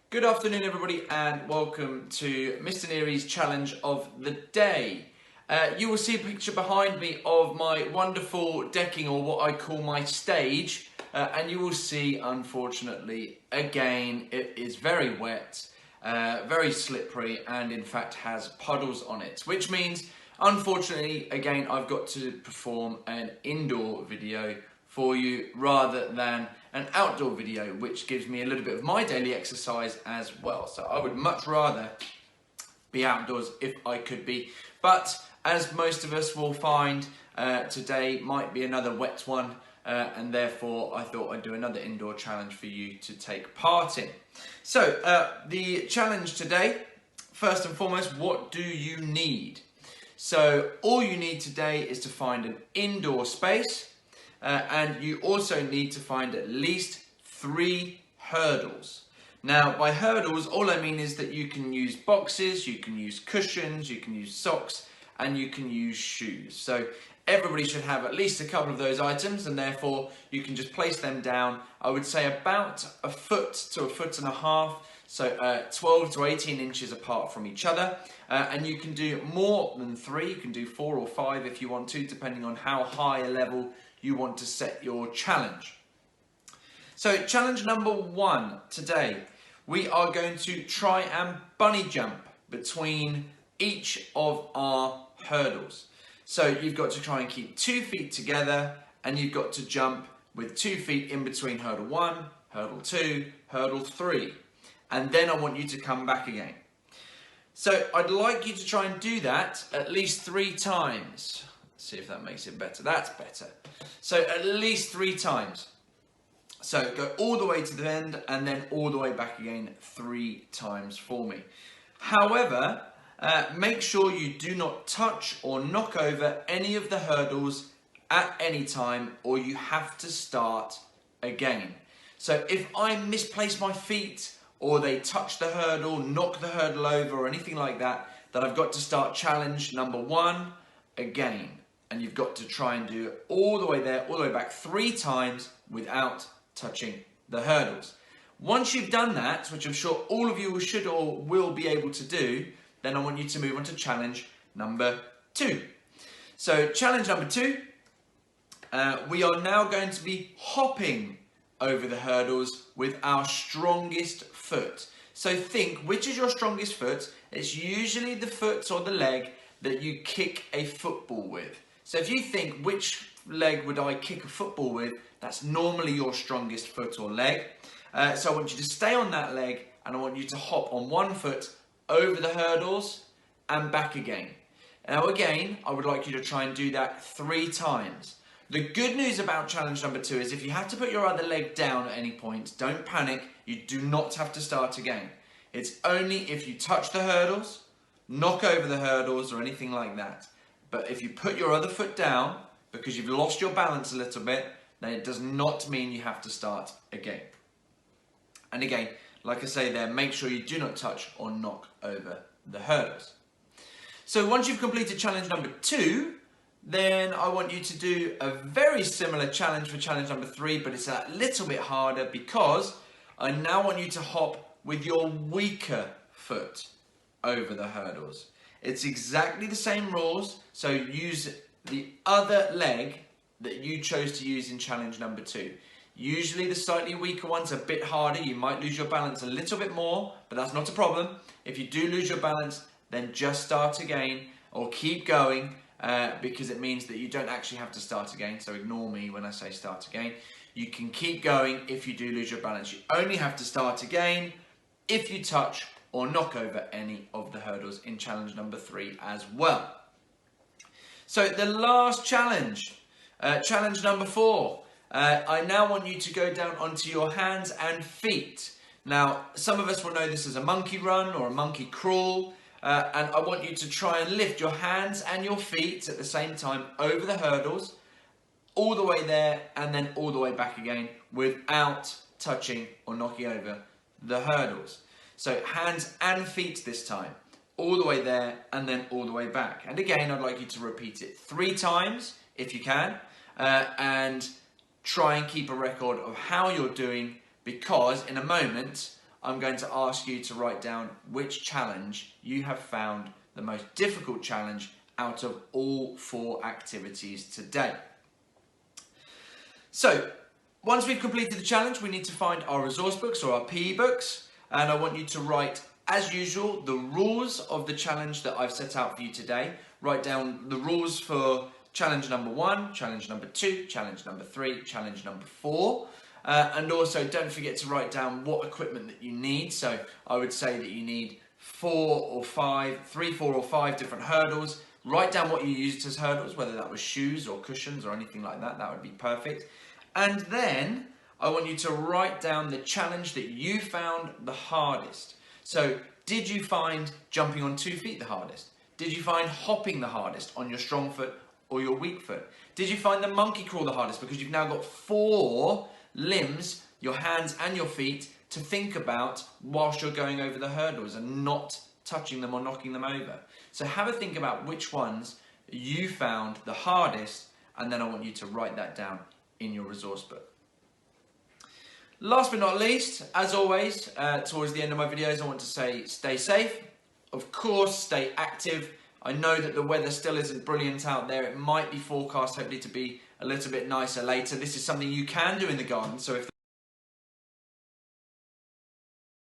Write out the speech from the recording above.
Good afternoon everybody and welcome to Mr Neary's challenge of the day. You will see a picture behind me of my wonderful decking, or what I call my stage, and you will see, unfortunately, again it is very wet, very slippery, and in fact has puddles on it, which means unfortunately again I've got to perform an indoor video for you rather than an outdoor video, which gives me a little bit of my daily exercise as well. So I would much rather be outdoors if I could be, but as most of us will find, today might be another wet one, and therefore I thought I'd do another indoor challenge for you to take part in. So the challenge today, first and foremost, what do you need? So all you need today is to find an indoor space, and you also need to find at least 3 hurdles. Now, by hurdles, all I mean is that you can use boxes, you can use cushions, you can use socks, and you can use shoes. So everybody should have at least a couple of those items, and therefore you can just place them down, I would say about a foot to a foot and a half, so 12 to 18 inches apart from each other. And you can do more than 3, you can do 4 or 5 if you want to, depending on how high a level you want to set your challenge. So challenge number 1 today, we are going to try and bunny jump between each of our hurdles. So you've got to try and keep 2 feet together, and you've got to jump with 2 feet in between hurdle 1, hurdle 2, hurdle 3. And then I want you to come back again. So I'd like you to try and do that at least 3 times. Let's see if that makes it better. That's better. So at least 3 times. So go all the way to the end and then all the way back again 3 times for me. However, make sure you do not touch or knock over any of the hurdles at any time, or you have to start again. So if I misplace my feet, or they touch the hurdle, knock the hurdle over, or anything like that, then I've got to start challenge number 1 again. And you've got to try and do it all the way there, all the way back 3 times without touching the hurdles. Once you've done that, which I'm sure all of you should or will be able to do, then I want you to move on to challenge number 2. So challenge number 2, we are now going to be hopping over the hurdles with our strongest foot. So think, which is your strongest foot? It's usually the foot or the leg that you kick a football with. So if you think, which leg would I kick a football with? That's normally your strongest foot or leg. So I want you to stay on that leg, and I want you to hop on 1 foot over the hurdles and back again. Now again, I would like you to try and do that 3 times. The good news about challenge number 2 is if you have to put your other leg down at any point, don't panic, you do not have to start again. It's only if you touch the hurdles, knock over the hurdles, or anything like that. But if you put your other foot down because you've lost your balance a little bit, then it does not mean you have to start again. And again, like I say there, make sure you do not touch or knock over the hurdles. So once you've completed challenge number 2, then I want you to do a very similar challenge for challenge number 3, but it's a little bit harder because I now want you to hop with your weaker foot over the hurdles. It's exactly the same rules, so use the other leg that you chose to use in challenge number 2. Usually the slightly weaker one's a bit harder, you might lose your balance a little bit more, but that's not a problem. If you do lose your balance, then just start again or keep going, because it means that you don't actually have to start again, so ignore me when I say start again. You can keep going if you do lose your balance. You only have to start again if you touch or knock over any of the hurdles in challenge number 3 as well. So the last challenge, challenge number 4, I now want you to go down onto your hands and feet. Now, some of us will know this as a monkey run or a monkey crawl, and I want you to try and lift your hands and your feet at the same time over the hurdles, all the way there and then all the way back again without touching or knocking over the hurdles. So hands and feet this time, all the way there and then all the way back. And again, I'd like you to repeat it 3 times if you can, and try and keep a record of how you're doing, because in a moment I'm going to ask you to write down which challenge you have found the most difficult challenge out of all 4 activities today. So, once we've completed the challenge, we need to find our resource books or our PE books, and I want you to write, as usual, the rules of the challenge that I've set out for you today. Write down the rules for challenge number 1, challenge number 2, challenge number 3, challenge number 4. And also don't forget to write down what equipment that you need. So I would say that you need 3, 4 or 5 different hurdles. Write down what you used as hurdles, whether that was shoes or cushions or anything like that. That would be perfect. And then I want you to write down the challenge that you found the hardest. So did you find jumping on 2 feet the hardest? Did you find hopping the hardest on your strong foot or your weak foot? Did you find the monkey crawl the hardest? Because you've now got 4 limbs, your hands and your feet, to think about whilst you're going over the hurdles and not touching them or knocking them over. So have a think about which ones you found the hardest, and then I want you to write that down in your resource book. Last but not least, as always, towards the end of my videos, I want to say stay safe. Of course, stay active. I know that the weather still isn't brilliant out there. It might be forecast hopefully to be a little bit nicer later. This is something you can do in the garden, so if